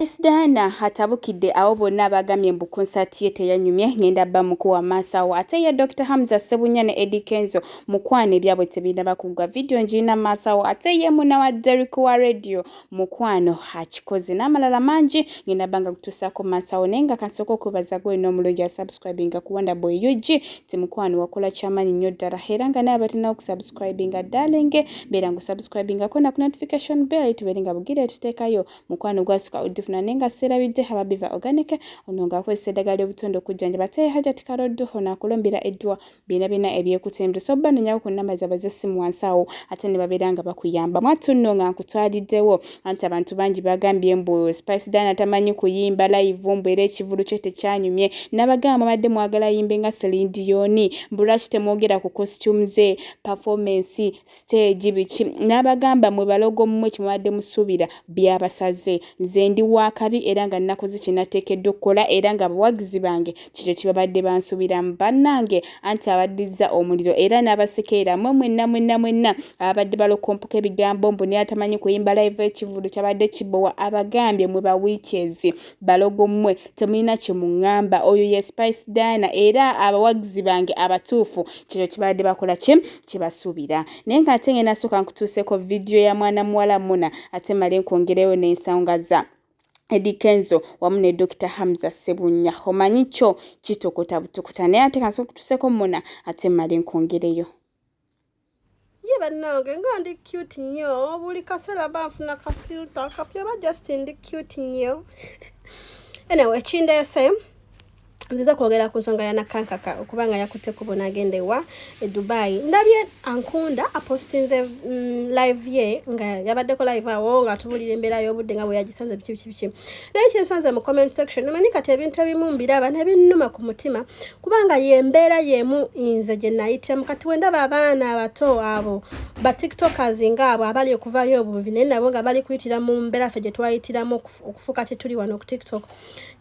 Isdana hatabukidde awo bonna abagamye mbu konsati ye teyanyumye ngenda bba mukuwa masawo ate ye Dr. Hamza Sebunya ne Eddy Kenzo mukwana ebyabwe tebinaba kugwa video njina masawo ate ye muna wa Derek wa radio mukwano akikoze n'amalala mangi ngenda banga kutusako masawo nenga kansoko kubaza gwe no mulungi ya subscribing kuwanda boy UG timukwano wakola chamanyi nnyo ddala era nga naye abatina okusubscribing darling bera ngu subscribing akona ku notification bell tuberenga bugire tutekayo mukwano gwasuka na nenga serabidde hababiva organic ononga kwese dagali obutondo kujjanja bate haja tikaroddo na kulombira edwa bina ebyekutembe so bano nyawo ku namba zabazesimu wansawo ate ne babiranga bakuyamba mwatuno nga nkutwaliddewo anti abantu bangi bagambye mbu Spice Dana tamanyi kuyimba live mbere ekivulu kyete kyanyumye nabagamba badde mwagala yimbe nga Celine Dion mbulachi temwogera ku costumes performance stage bichi nabagamba mwe balogo mmwe kimwadde musubira byabasaze nzendi wakabi era nga nnakoze kinateekeddwa okukola era nga abawagizi bange kikyo kibabadde bansubira mbannange anti abaddiza omuliro era n'abasekeera mwenna abadde balokompoka ebigambo mbu naye atamanyi kuyimba live ekivulu kyabadde kibowa abagambye mwe bawiikyezi balogo mmwe temulina kyemuŋŋamba oyo ye Spice Dana era abawagizi bange abatuufu kikyo kibadde bakola kibasuubira naye nga ate ngenda nasooka nkutuuseeko video ya mwana muwala Muna ate male nkwongereyo n'ensonga za Eddy Kenzo wamu ne Dr. Hamza Sebunya omanyi kyo kitokota butukuta naye ate kanso kutuseko Muna ate male nkwongereyo ye bannange nga ndi cute nnyo buli kaseera banfuna ka filter kapya ba just ndi cute nnyo anyway kindeese nziza kwogera ku nsonga ya nakankaka okubanga yakutte kubona agende wa Dubai ndabye ankunda apostinze live ye nga yabaddeko live awo nga tubulira embeera y'obudde nga bwe yagisanze biki naye kyensanze mu comment section namanyi kati ebintu ebimu mbiraba nebinnuma ku mutima kubanga ye mbeera yemu nze gye nayitemu kati wendaba abaana abato abo ba tiktokers ngaabo abali okuvayo obuvi naye nabo nga bali kuyitira mu mbeera ffe gye twayitiramu okufuuka tetuli wano ku tiktok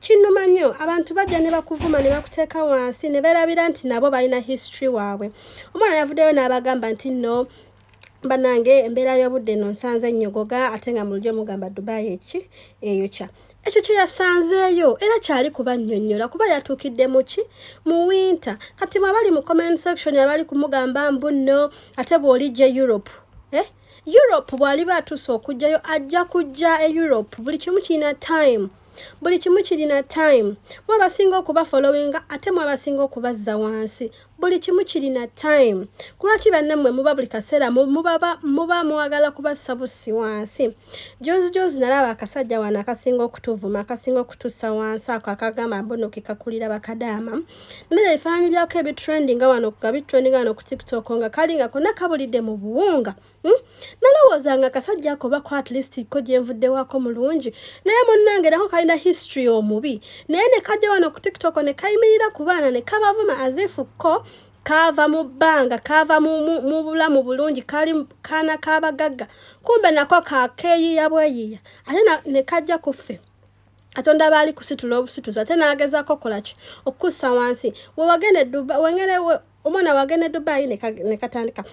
kinnuma nnyo abantu bajja ne bakuvuma ne bakuteeka wansi ne beerabira nti nabo balina history waabwe omwana yavuddeyo n'abagamba nti no banange embeera y'obudde no nsanze nnyogoga ate nga mu lulyo mugamba Dubai eyokya ekyo kye yasanzeeyo era kyali kubannyonnyola kuba yatuukidde mu winter kati mwabali mu comment section abali kumugamba mbu no ate bw'olijja Europe Europe bw'ali baatuuse okujjayo ajja kujja Europe buli kimu kirina time buli kimu kirina time mwabasinga okuba followinga ate mwabasinga okubazza wansi buli kimu kirina time kulwaki bannammwe muba buli kaseera muba mwagala kubassa bussi wansi jozi nalaba akasajja wano akasinga okutuvuma akasinga okutussa wansi ako akagamba mbono kikakulira bakadaama naye ebifaananyi byako ebitrendinga wano ku tiktok nga kali nga konna kabulidde mu buwunga nalowoozanga akasajja ako bako at least ko gyenvudde wako mulungi naye munnange nako kalina history omubi naye ne kajja wano ku tiktok ne kayimirira ku baana ne kabavuma azifu ko kava mu bbanga kava mu bulamu bulungi kali kaana kabagagga kumbe nako kakeeyiya bweyiya ate ne kajja kuffe atonda bali kusitula obusituza ate n'agezaako kolaki okussa wansi omwana wagenda Dubai ne katandika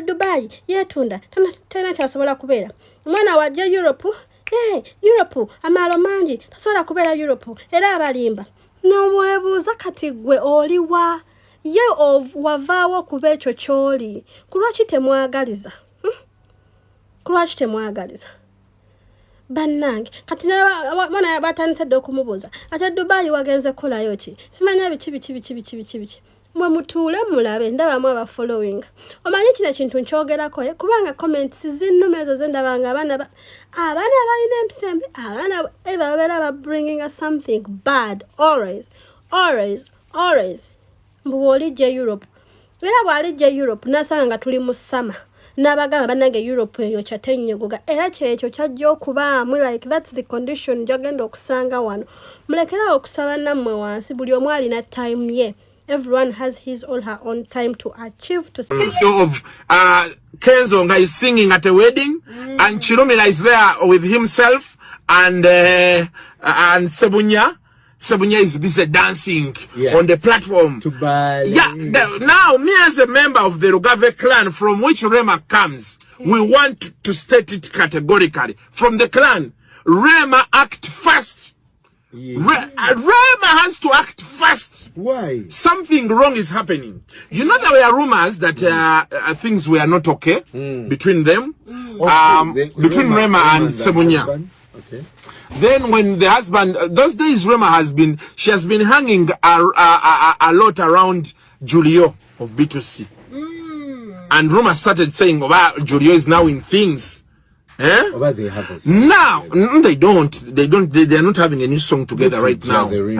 Dubai yetunda tena kyasobola kubeera omwana wajja Europe Europe amaalo mangi tasobola kubeera Europe era abalimba n'obwebuuza kati gwe oliwa ye wavaawo kuba ekyo kyoli kulwaki temwagaliza bannange kati mwana batandise dde okumubuuza ate Dubai wagenze kolayo ki simanya biki mwe mutuule mulabe ndabamu abafollowing omanyi kino ekintu nkyogerako kubanga comments zinnuma ezo zendabanga abaana balina empisembi abaana babeera babringing something bad always mbu bw'olijja Europe era bw'alijja Europe nasanga nga tuli mu summer n'abagamba bannange Europe eyo kyatenyogoga era kyekyo kyajja okubaamu like that's the condition gyagenda okusanga wano mulekerawo okusaba nammwe wansi buli omu alina time ye everyone has his or her own time to achieve to of Kenzo is singing at a wedding and Chirumira is there with himself and Sebunya is busy dancing on the platform. To buy. Now, me as a member of the Rugave clan from which Rema comes, we want to state it categorically. From the clan, Rema act first. Rema has to act first. Why? Something wrong is happening. You know, there were rumors that things were not okay between them, between Rema and Sebunya. Okay. Then when the husband, those days she has been hanging a lot around Julio of B2C. And rumors started saying, wow, Julio is now in things. Eh? But they have a song. Now, they don't. They are not having any song together right now. Every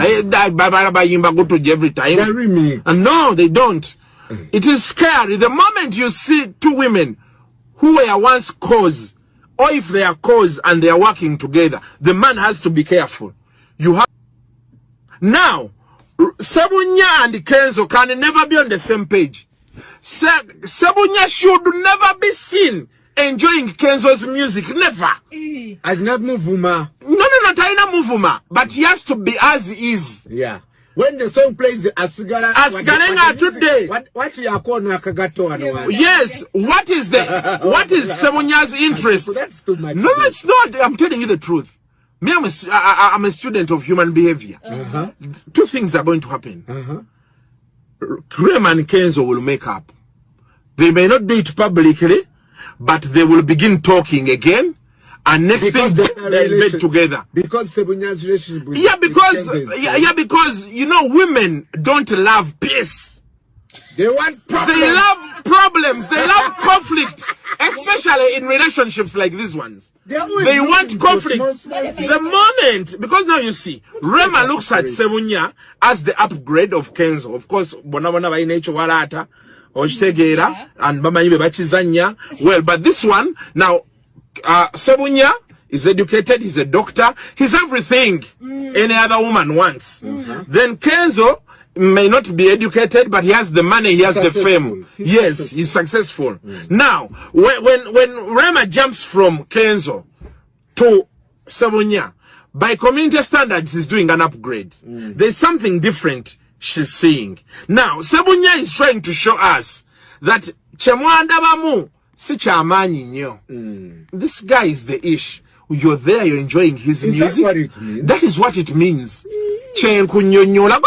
time. No, they don't. It is scary. The moment you see two women who were once cause, or if they are cause and they are working together, the man has to be careful. You have now, Sebunya and Kenzo can never be on the same page. Sebunya should never be seen enjoying Kenzo's music. Never. I not Muvuma. No, Taina Muvuma. But he has to be as he is. Yeah. When the song plays the Asigara today. What you are calling Nakagato? Yes. What is Sebunya's interest? That's too much. No, it's not. I'm telling you the truth. Me, I'm a student of human behavior. Two things are going to happen. Rema and Kenzo will make up. They may not do it publicly, but they will begin talking again, and next thing they'll get together. Because Sebunya's relationship with because you know, women don't love peace. They want problems. They love problems. They love conflict, especially in relationships like these ones. They want conflict. The moment, because now you see, Rema looks at Sebunya as the upgrade of Kenzo. Of course, Bonabona by nature Walata. Oshtegera and Mama Ibe Bachizanya. Well, but this one now, Sebunya is educated, he's a doctor, he's everything any other woman wants. Then Kenzo may not be educated, but he has the money, he has the fame. He's successful. Now, when Rema jumps from Kenzo to Sebunya, by community standards, he's doing an upgrade. There's something different she's seeing. Now, Sebunya is trying to show us that Chemwanda Bamu si chamanyi nyo. This guy is the ish. You're there, you're enjoying his music. That what it means? That is what it means. Chenkunyonyola.